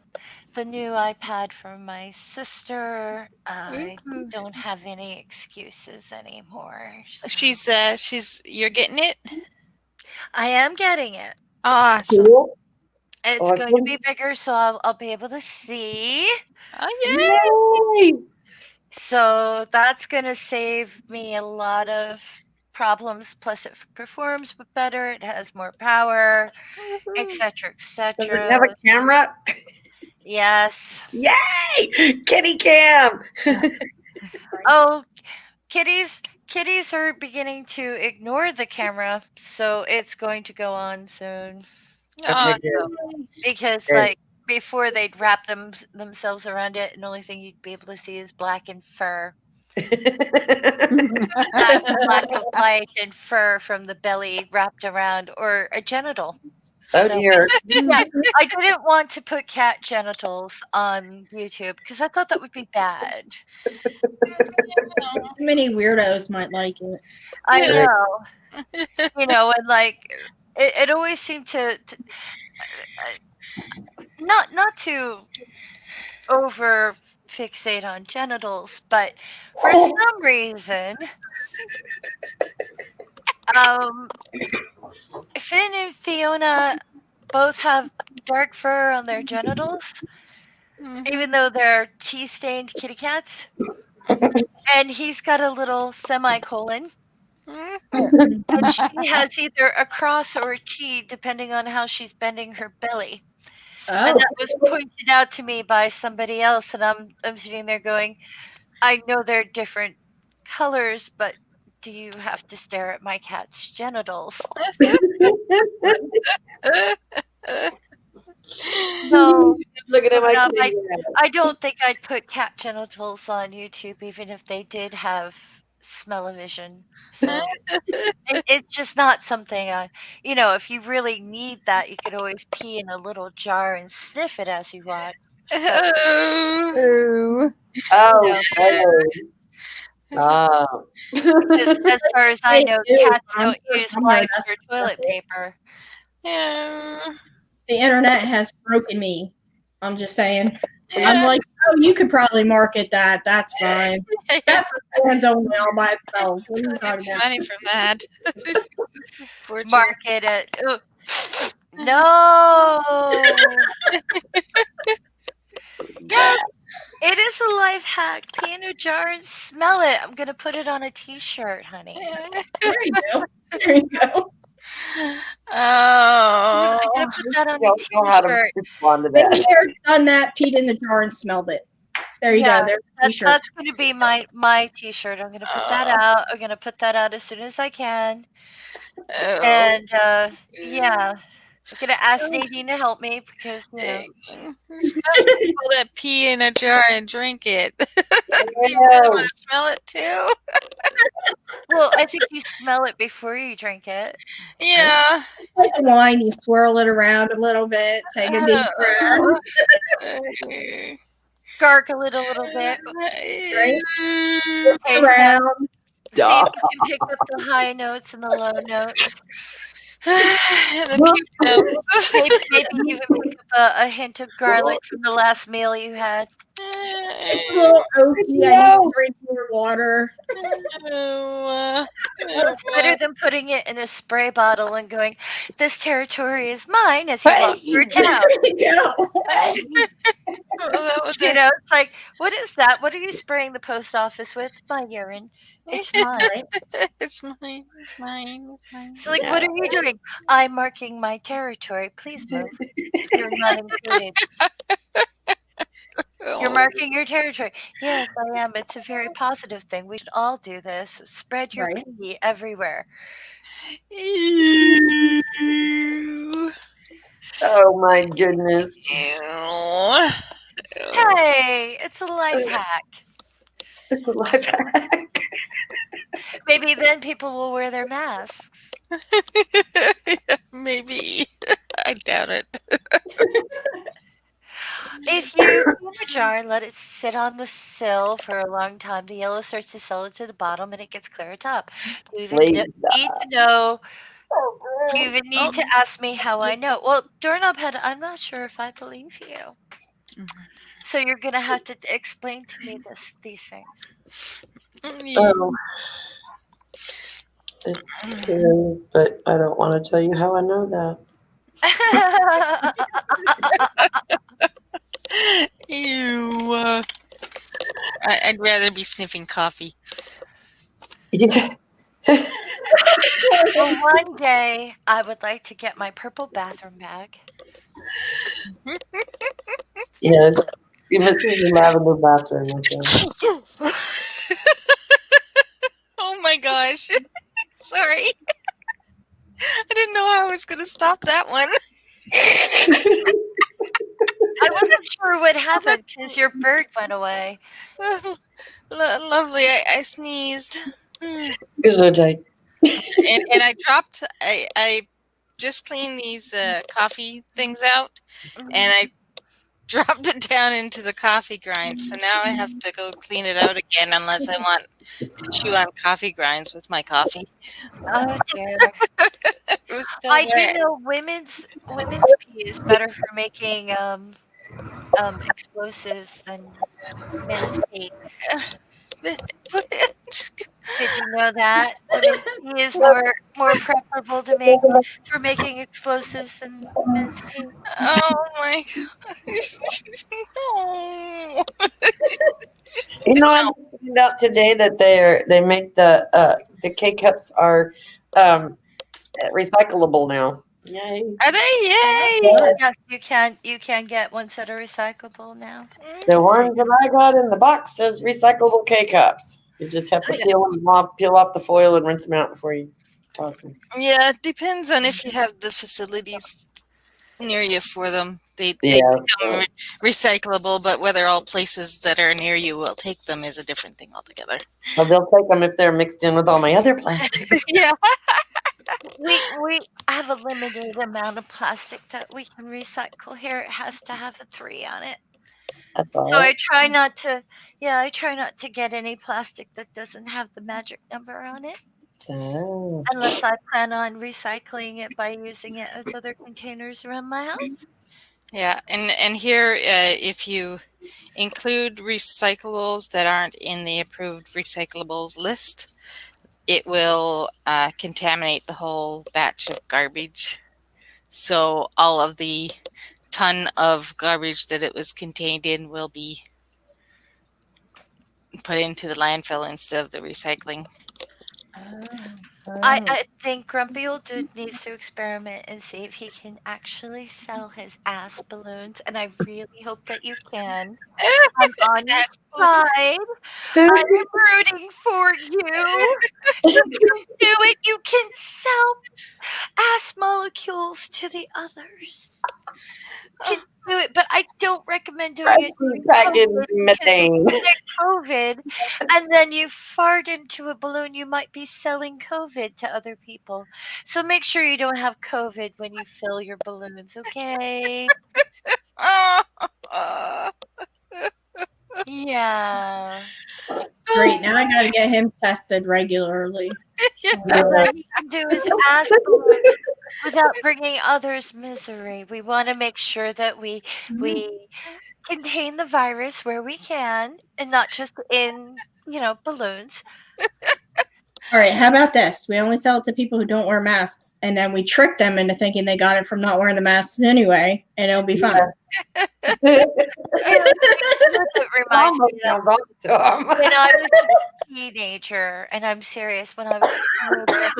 new iPad from my sister, I Ooh. don't have any excuses anymore. So You're getting it? I am getting it. Awesome. Cool. It's going to Awesome. be bigger, so I'll be able to see. Oh Yay! So that's going to save me a lot of problems. Plus, it performs better. It has more power, yeah. etc., Does it etc. have a camera? Yes. Yay! Kitty cam! Oh, kitties are beginning to ignore the camera, so it's going to go on soon. Okay, Awesome. Because Great. like before they'd wrap themselves around it, and the only thing you'd be able to see is black and fur. Black and white and fur from the belly wrapped around, or a genital. Oh So, dear. yeah, I didn't want to put cat genitals on YouTube because I thought that would be bad. Too many weirdos might like it. I Yeah. know, and like it always seemed to not to over fixate on genitals, but for some reason, um, Finn and Fiona both have dark fur on their genitals, even though they're tea-stained kitty cats. And he's got a little semicolon, and she has either a cross or a T, depending on how she's bending her belly. And Oh, that was pointed out to me by somebody else, and I'm sitting there going, I know they're different colors, but do you have to stare at my cat's genitals? No, Looking at my no, kitty. I don't think I'd put cat genitals on YouTube, even if they did have smell-o-vision. So it's just not something if you really need that, you could always pee in a little jar and sniff it as you watch. But, Ooh. Oh, oh. as far as I know, They do. cats I'm don't sure use somewhere wipes that's or toilet paper. Yeah. the internet has broken me. I'm just saying. I'm like, oh, you could probably market that. That's fine. That's a fans only all by itself. What are you talking about? Money from that. Poor Joe. Market it. Ugh. No. It is a life hack. Pee in a jar and smell it. I'm gonna put it on a T-shirt, honey. There you go. There you go. I'm Oh. gonna put that on a Don't know how to T-shirt. respond to Maybe that. Sarah's done that, peed in the jar and smelled it. There you Yeah, go. There's a T-shirt. that's gonna be my T-shirt. I'm gonna put that out. I'm gonna put that out as soon as I can. Oh. And yeah, I'm gonna ask Nadine to help me because There's enough people that pee in a jar and drink it. You really want Yes. to smell it too? well, I think you smell it before you drink it. Yeah. Like the wine, you swirl it around a little bit, take a deep breath. Uh, Gargle it a little bit. Right? Taste it. Around. See if you can pick up the high notes and the low notes. the puke notes. Maybe even pick up a hint of garlic from the last meal you had. It's a little oaky. I need to drink more water. It's better than putting it in a spray bottle and going, "This territory is mine," as you walk through town. There you go. You know, it's like, what is that? What are you spraying the post office with? My urine. It's mine. It's mine. It's mine. It's mine. So, like, what are you doing? I'm marking my territory. Please move. You're not included. You're marking your territory. Yes, I am. It's a very positive thing. We should all do this. Spread your Right. pee everywhere. Ew. Oh my goodness. Ew. Hey, it's a life hack. It's a life hack. Maybe then people will wear their masks. Maybe. I doubt it. If you put in a jar and let it sit on the sill for a long time, the yellow starts to settle to the bottom and it gets clear atop. Do you even Please. need to know? Oh, Do you even need to ask me how I know? Well, Doorknob Head, I'm not sure if I believe you. So you're gonna have to explain to me these things. Oh. It's true, but I don't want to tell you how I know that. Ew. I'd rather be sniffing coffee. Yeah. Well, one day I would like to get my purple bathroom bag. Yes. You're missing the lavender bathroom. Okay. Oh my gosh. Sorry. I didn't know how I was going to stop that one. I wasn't sure what happened because your bird went away. Lovely. I sneezed. Gesundheit. And I dropped, I just cleaned these coffee things out, and I dropped it down into the coffee grind. So now I have to go clean it out again unless I want to chew on coffee grinds with my coffee. Oh dear. It was still I do wet. know women's pee is better for making explosives than men's pee. Did you know that women's pee is more preferable to make for making explosives than men's pee? Oh my gosh. No. You know, I found out today that they make the K cups are recyclable now. Yay! Are they? Yay! Yes, you can get ones that are recyclable now. The one that I got in the box says recyclable K cups. You just have to peel off the foil and rinse them out before you toss them. Yeah, it depends on if you have the facilities near you for them. They Yeah. become recyclable, but whether all places that are near you will take them is a different thing altogether. Well, they'll take them if they're mixed in with all my other plastics. Yeah. We have a limited amount of plastic that we can recycle here. It has to have a 3 on it. That's all. So I try not to get any plastic that doesn't have the magic number on it. Oh. Unless I plan on recycling it by using it as other containers around my house. Yeah, and here, if you include recyclables that aren't in the approved recyclables list, it will contaminate the whole batch of garbage. So all of the ton of garbage that it was contained in will be put into the landfill instead of the recycling. I think Grumpy Old Dude needs to experiment and see if he can actually sell his ass balloons, and I really hope that you can. I'm on your side. I am rooting for you. You can do it. You can sell ass molecules to the others. You can do it, but I don't recommend doing it during Package COVID because methane. you get COVID and then you fart into a balloon, you might be selling COVID to other people. So make sure you don't have COVID when you fill your balloons, okay? Yeah. Great. Now I got to get him tested regularly. And then he can do his ass balloons without bringing others misery. We want to make sure that we contain the virus where we can, and not just in balloons. All right. How about this? We only sell it to people who don't wear masks, and then we trick them into thinking they got it from not wearing the masks anyway, and it'll be fun. It reminds me that when I was a teenager, and I'm serious, when I was a teenager,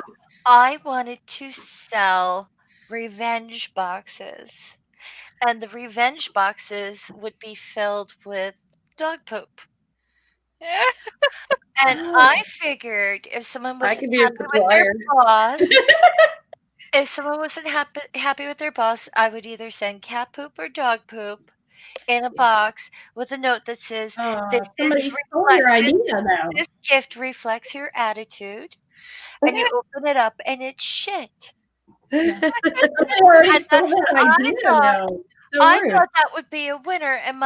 I wanted to sell revenge boxes. And the revenge boxes would be filled with dog poop. And I figured if someone I wasn't could be your happy with their supplier. boss, if someone wasn't happy with their boss, I would either send cat poop or dog poop in a box with a note that says, Somebody stole your idea, though. this gift reflects your attitude. And you open it up and it's shit. Somebody already And stole that's what that idea, though. So I rude. thought that would be a winner, and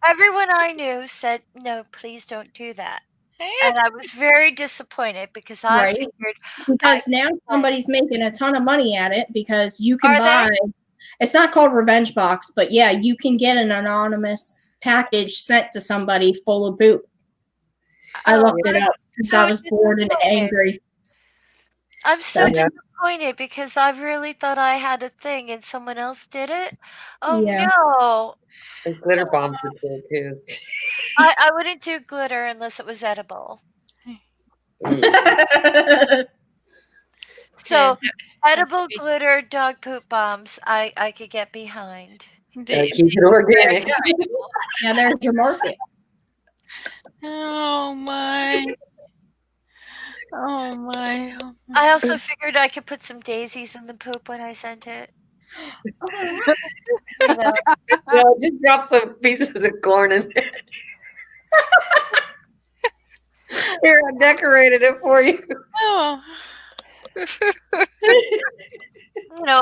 everyone I knew said, "No, please don't do that." And I was very disappointed because I figured because now somebody's making a ton of money at it because you can Are buy. they? It's not called Revenge Box, but yeah, you can get an anonymous package sent to somebody full of poop. I looked it up because I was bored and angry. I'm so disappointed because I really thought I had a thing and someone else did it. Oh no! And glitter bombs are cool too. I wouldn't do glitter unless it was edible. So edible glitter dog poop bombs, I could get behind. Keep it organic. Yeah, there's your market. Oh my. Oh my. I also figured I could put some daisies in the poop when I sent it. Just drop some pieces of corn in there. Here, I decorated it for you. Oh.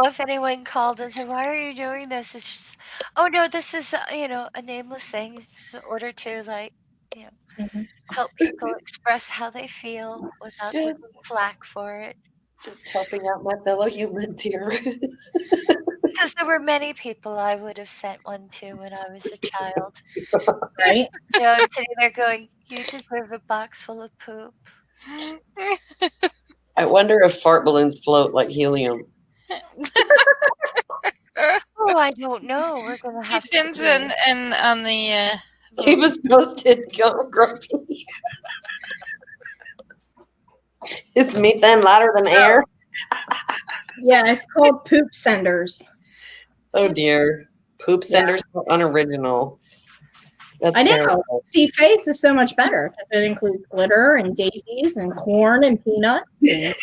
If anyone called and said, "Why are you doing this?" It's just, oh no, this is a nameless thing. It's in order to help people express how they feel without getting flack for it. Just helping out my fellow humans here. Because there were many people I would have sent one to when I was a child. Right? I'm sitting there going, "You deserve a box full of poop." I wonder if fart balloons float like helium. Oh, I don't know. We're gonna have depends on the. Keep us posted, Grumpy. Is methane lighter than air? Yeah, it's called poop senders. Oh dear, poop senders are unoriginal. That's I know. terrible. See, face is so much better because it includes glitter and daisies and corn and peanuts. And...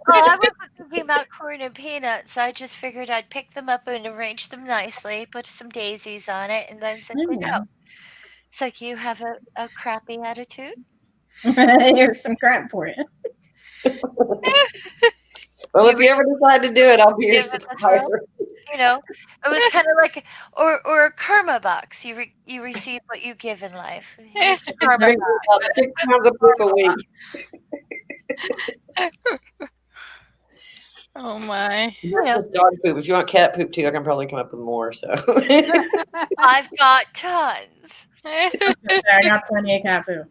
I wasn't thinking about corn and peanuts. I just figured I'd pick them up and arrange them nicely, put some daisies on it, and then simply go. So you have a crappy attitude? Here's some crap for you. Well, if you ever decide to do it, I'll be your supplier. It was kind of like, or a karma box. You receive what you give in life. Here's the karma box. About 6 pounds of poop a week. Oh my. Just dog poop. If you want cat poop too, I can probably come up with more. So I've got tons. I got plenty of cat poop.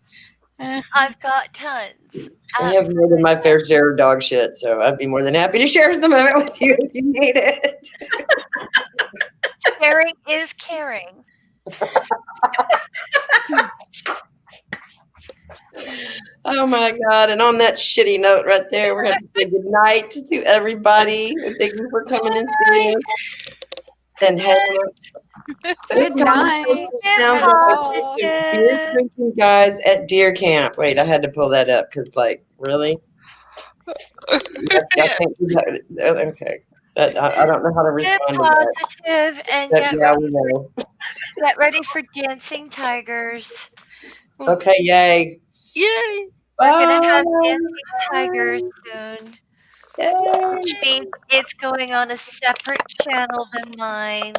I've got tons. I have more than my fair share of dog shit, so I'd be more than happy to share some of it with you if you need it. Sharing is caring. Oh my God. And on that shitty note right there, we're going to say good night to everybody. And thank you for coming and seeing us. And Good night. sounds Have a like ball. beer drinking guys at deer camp. Wait, I had to pull that up because, like, really? I think okay. I don't know how to Get respond to that. positive and But yeah, we know. get ready for dancing tigers. Okay, yay. Yay! We're gonna have Bye. dancing tigers soon, Yay. which means it's going on a separate channel than mine.